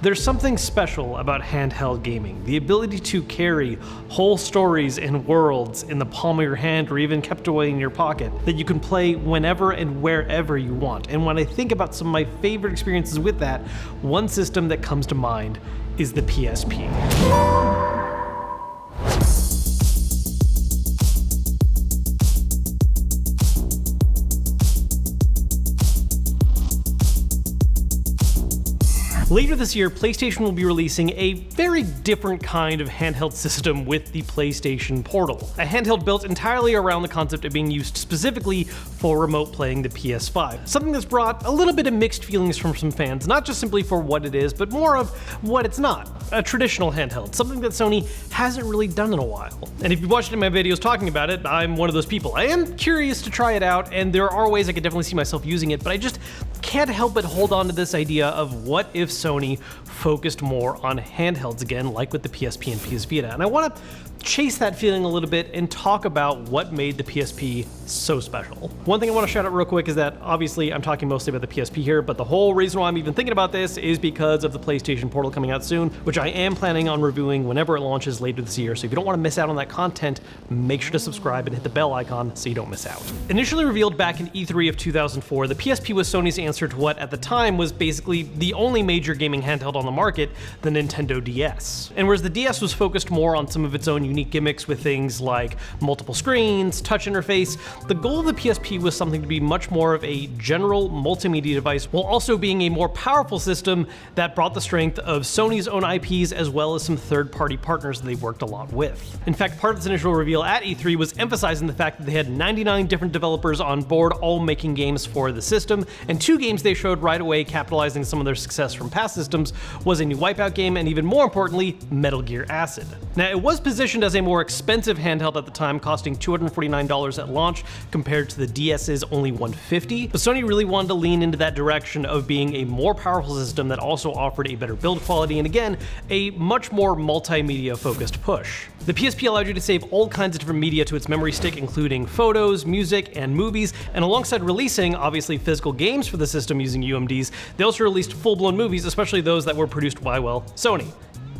There's something special about handheld gaming, the ability to carry whole stories and worlds in the palm of your hand or even kept away in your pocket that you can play whenever and wherever you want. And when I think about some of my favorite experiences with that, one system that comes to mind is the PSP. Later this year, PlayStation will be releasing a very different kind of handheld system with the PlayStation Portal. A handheld built entirely around the concept of being used specifically for remote playing the PS5. Something that's brought a little bit of mixed feelings from some fans, not just simply for what it is, but more of what it's not. A traditional handheld, something that Sony hasn't really done in a while. And if you've watched any of my videos talking about it, I'm one of those people. I am curious to try it out, and there are ways I could definitely see myself using it, but I just can't help but hold on to this idea of what if Sony focused more on handhelds again, like with the PSP and PS Vita. And I want to chase that feeling a little bit and talk about what made the PSP so special. One thing I want to shout out real quick is that obviously I'm talking mostly about the PSP here, but the whole reason why I'm even thinking about this is because of the PlayStation Portal coming out soon, which I am planning on reviewing whenever it launches later this year. So if you don't want to miss out on that content, make sure to subscribe and hit the bell icon so you don't miss out. Initially revealed back in E3 of 2004, the PSP was Sony's answer to what at the time was basically the only major gaming handheld on the market, the Nintendo DS. And whereas the DS was focused more on some of its own unique gimmicks with things like multiple screens, touch interface, the goal of the PSP was something to be much more of a general multimedia device while also being a more powerful system that brought the strength of Sony's own IPs as well as some third-party partners that they worked a lot with. In fact, part of its initial reveal at E3 was emphasizing the fact that they had 99 different developers on board all making games for the system, and 2 games they showed right away capitalizing some of their success from past systems was a new Wipeout game and even more importantly, Metal Gear Acid. Now it was positioned as a more expensive handheld at the time, costing $249 at launch compared to the DS's only $150, but Sony really wanted to lean into that direction of being a more powerful system that also offered a better build quality and again, a much more multimedia focused push. The PSP allowed you to save all kinds of different media to its memory stick, including photos, music, and movies, and alongside releasing, obviously, physical games for the system using UMDs, they also released full-blown movies, especially those that were produced by, well, Sony.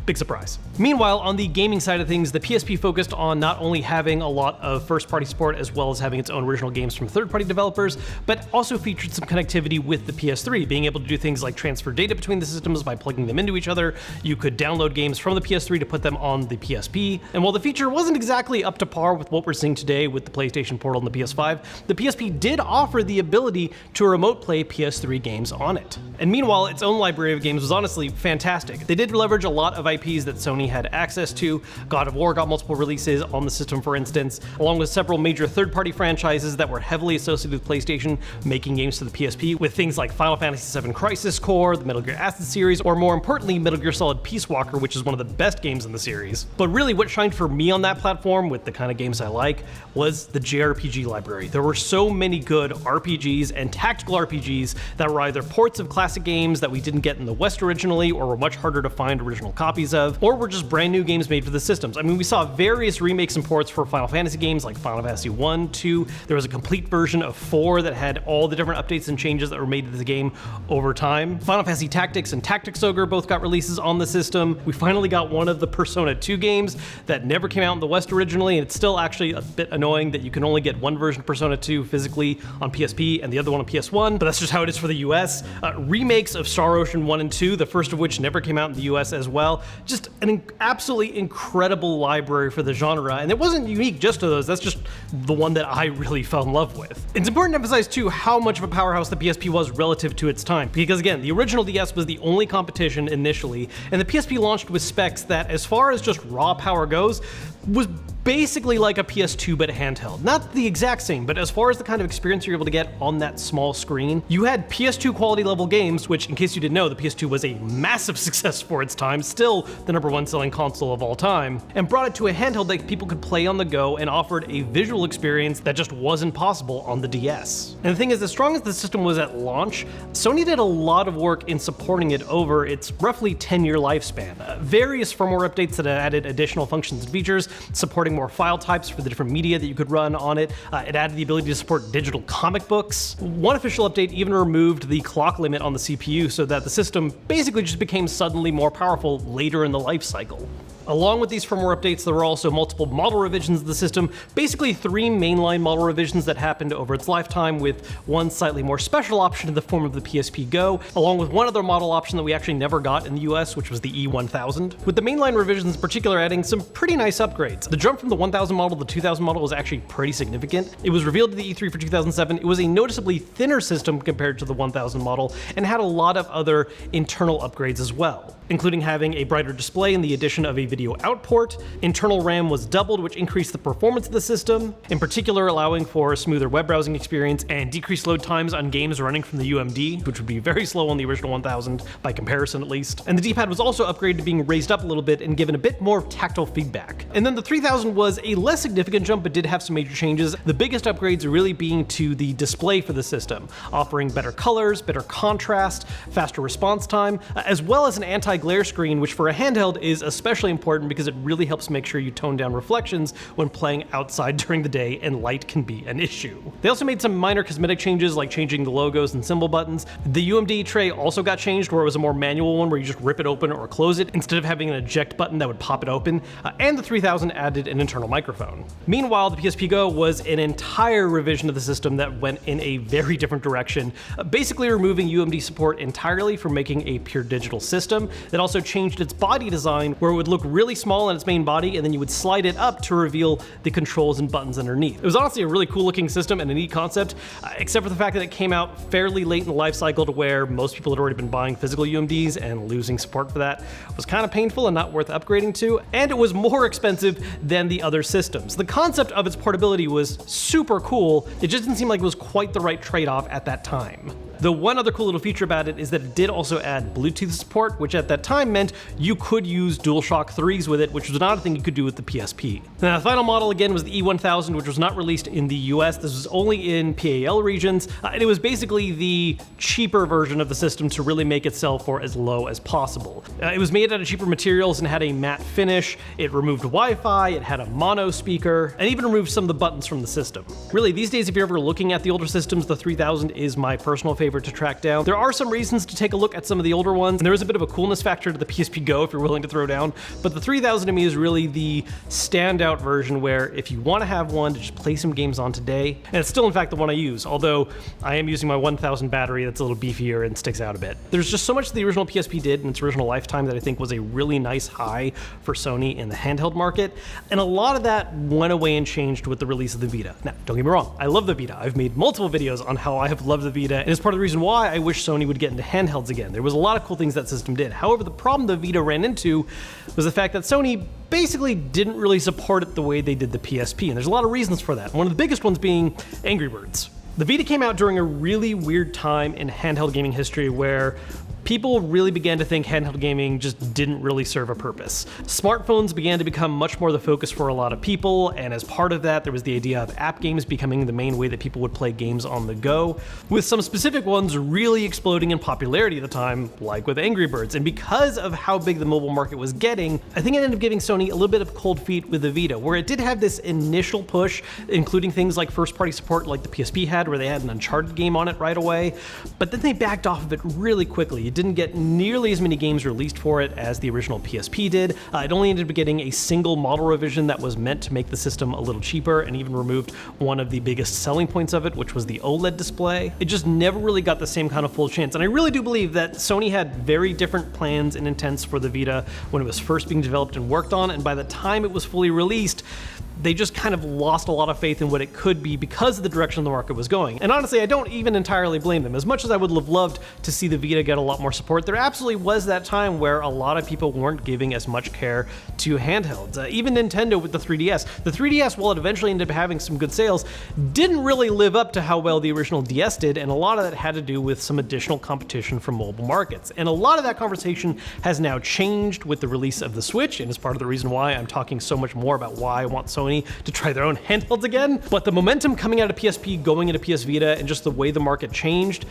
Big surprise. Meanwhile, on the gaming side of things, the PSP focused on not only having a lot of first-party support as well as having its own original games from third-party developers, but also featured some connectivity with the PS3, being able to do things like transfer data between the systems by plugging them into each other. You could download games from the PS3 to put them on the PSP, and while the feature wasn't exactly up to par with what we're seeing today with the PlayStation Portal and the PS5, the PSP did offer the ability to remote play PS3 games on it. And meanwhile, its own library of games was honestly fantastic. They did leverage a lot of IPs that Sony had access to. God of War got multiple releases on the system, for instance, along with several major third-party franchises that were heavily associated with PlayStation making games to the PSP, with things like Final Fantasy VII Crisis Core, the Metal Gear Acid series, or more importantly, Metal Gear Solid Peace Walker, which is one of the best games in the series. But really what shined for me on that platform, with the kind of games I like, was the JRPG library. There were so many good RPGs and tactical RPGs that were either ports of classic games that we didn't get in the West originally, or were much harder to find original copies of, or were just brand new games made for the systems. I mean, we saw various remakes and ports for Final Fantasy games like Final Fantasy 1, 2, there was a complete version of 4 that had all the different updates and changes that were made to the game over time. Final Fantasy Tactics and Tactics Ogre both got releases on the system. We finally got one of the Persona 2 games that never came out in the West originally, and it's still actually a bit annoying that you can only get one version of Persona 2 physically on PSP and the other one on PS1, but that's just how it is for the US. Remakes of Star Ocean 1 and 2, the first of which never came out in the US as well. Just an absolutely incredible library for the genre, and it wasn't unique just to those, that's just the one that I really fell in love with. It's important to emphasize too how much of a powerhouse the PSP was relative to its time, because again, the original DS was the only competition initially, and the PSP launched with specs that, as far as just raw power goes, was basically like a PS2 but handheld. Not the exact same, but as far as the kind of experience you're able to get on that small screen, you had PS2 quality level games, which in case you didn't know, the PS2 was a massive success for its time, still the #1 selling console of all time, and brought it to a handheld that people could play on the go and offered a visual experience that just wasn't possible on the DS. And the thing is, as strong as the system was at launch, Sony did a lot of work in supporting it over its roughly 10-year lifespan. Various firmware updates that added additional functions and features, supporting more file types for the different media that you could run on it. It added the ability to support digital comic books. One official update even removed the clock limit on the CPU so that the system basically just became suddenly more powerful later in the life cycle. Along with these firmware updates, there were also multiple model revisions of the system, basically 3 mainline model revisions that happened over its lifetime, with one slightly more special option in the form of the PSP Go, along with one other model option that we actually never got in the US, which was the E1000, with the mainline revisions in particular adding some pretty nice upgrades. The jump from the 1000 model to the 2000 model was actually pretty significant. It was revealed at the E3 for 2007. It was a noticeably thinner system compared to the 1000 model, and had a lot of other internal upgrades as well, including having a brighter display and the addition of a video out port. Internal RAM was doubled, which increased the performance of the system, in particular allowing for a smoother web browsing experience and decreased load times on games running from the UMD, which would be very slow on the original 1000 by comparison at least. And the D-pad was also upgraded to being raised up a little bit and given a bit more tactile feedback. And then the 3000 was a less significant jump, but did have some major changes, the biggest upgrades really being to the display for the system, offering better colors, better contrast, faster response time, as well as an anti-glare screen, which for a handheld is especially important because it really helps make sure you tone down reflections when playing outside during the day and light can be an issue. They also made some minor cosmetic changes like changing the logos and symbol buttons. The UMD tray also got changed, where it was a more manual one where you just rip it open or close it instead of having an eject button that would pop it open, and the 3000 added an internal microphone. Meanwhile, the PSP Go was an entire revision of the system that went in a very different direction, basically removing UMD support entirely for making a pure digital system. That also changed its body design, where it would look really small in its main body, and then you would slide it up to reveal the controls and buttons underneath. It was honestly a really cool looking system and a neat concept, except for the fact that it came out fairly late in the life cycle to where most people had already been buying physical UMDs, and losing support for that was kind of painful and not worth upgrading to, and it was more expensive than the other systems. The concept of its portability was super cool, it just didn't seem like it was quite the right trade-off at that time. The one other cool little feature about it is that it did also add Bluetooth support, which at that time meant you could use DualShock 3s with it, which was not a thing you could do with the PSP. Now, the final model again was the E1000, which was not released in the US. This was only in PAL regions, and it was basically the cheaper version of the system to really make it sell for as low as possible. It was made out of cheaper materials and had a matte finish. It removed Wi-Fi, it had a mono speaker, and even removed some of the buttons from the system. Really, these days, if you're ever looking at the older systems, the 3000 is my personal favorite to track down. There are some reasons to take a look at some of the older ones, and there is a bit of a coolness factor to the PSP Go if you're willing to throw down, but the 3000 to me is really the standout version where if you want to have one to just play some games on today, and it's still in fact the one I use, although I am using my 1000 battery that's a little beefier and sticks out a bit. There's just so much the original PSP did in its original lifetime that I think was a really nice high for Sony in the handheld market, and a lot of that went away and changed with the release of the Vita. Now, don't get me wrong, I love the Vita. I've made multiple videos on how I have loved the Vita, and it's part of the reason why I wish Sony would get into handhelds again. There was a lot of cool things that system did. However, the problem the Vita ran into was the fact that Sony basically didn't really support it the way they did the PSP, and there's a lot of reasons for that. One of the biggest ones being Angry Birds. The Vita came out during a really weird time in handheld gaming history where people really began to think handheld gaming just didn't really serve a purpose. Smartphones began to become much more the focus for a lot of people, and as part of that, there was the idea of app games becoming the main way that people would play games on the go, with some specific ones really exploding in popularity at the time, like with Angry Birds. And because of how big the mobile market was getting, I think it ended up giving Sony a little bit of cold feet with the Vita, where it did have this initial push, including things like first-party support like the PSP had, where they had an Uncharted game on it right away, but then they backed off of it really quickly. It didn't get nearly as many games released for it as the original PSP did. It only ended up getting a single model revision that was meant to make the system a little cheaper, and even removed one of the biggest selling points of it, which was the OLED display. It just never really got the same kind of full chance, and I really do believe that Sony had very different plans and intents for the Vita when it was first being developed and worked on, and by the time it was fully released, they just kind of lost a lot of faith in what it could be because of the direction the market was going. And honestly, I don't even entirely blame them. As much as I would have loved to see the Vita get a lot more support, there absolutely was that time where a lot of people weren't giving as much care to handhelds. Even Nintendo with the 3DS. The 3DS, while it eventually ended up having some good sales, didn't really live up to how well the original DS did, and a lot of that had to do with some additional competition from mobile markets. And a lot of that conversation has now changed with the release of the Switch, and is part of the reason why I'm talking so much more about why I want Sony to try their own handhelds again. But the momentum coming out of PSP going into PS Vita and just the way the market changed,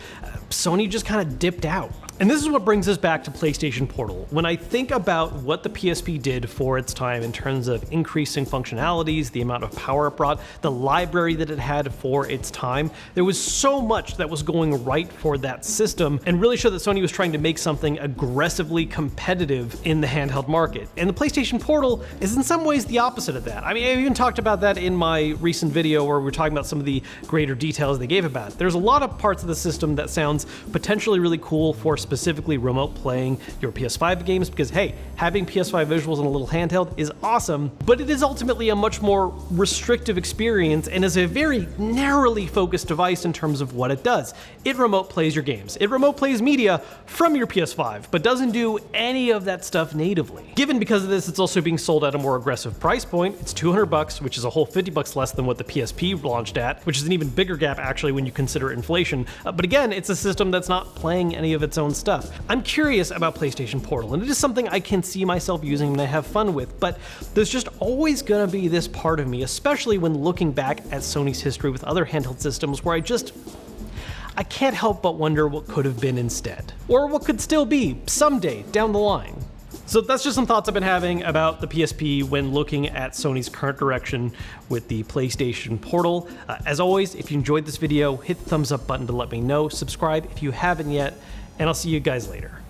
Sony just kind of dipped out. And this is what brings us back to PlayStation Portal. When I think about what the PSP did for its time in terms of increasing functionalities, the amount of power it brought, the library that it had for its time, there was so much that was going right for that system and really showed that Sony was trying to make something aggressively competitive in the handheld market. And the PlayStation Portal is in some ways the opposite of that. I mean, I even talked about that in my recent video where we're talking about some of the greater details they gave about it. There's a lot of parts of the system that sounds potentially really cool for specifically remote playing your PS5 games, because hey, having PS5 visuals in a little handheld is awesome, but it is ultimately a much more restrictive experience and is a very narrowly focused device in terms of what it does. It remote plays your games. It remote plays media from your PS5, but doesn't do any of that stuff natively. Given because of this, it's also being sold at a more aggressive price point. It's $200, which is a whole $50 less than what the PSP launched at, which is an even bigger gap actually when you consider inflation. But again, it's a system that's not playing any of its own stuff. I'm curious about PlayStation Portal, and it is something I can see myself using and I have fun with, but there's just always gonna be this part of me, especially when looking back at Sony's history with other handheld systems, where I can't help but wonder what could have been instead, or what could still be someday down the line. So that's just some thoughts I've been having about the PSP when looking at Sony's current direction with the PlayStation Portal. As always, if you enjoyed this video, hit the thumbs up button to let me know, subscribe if you haven't yet, and I'll see you guys later.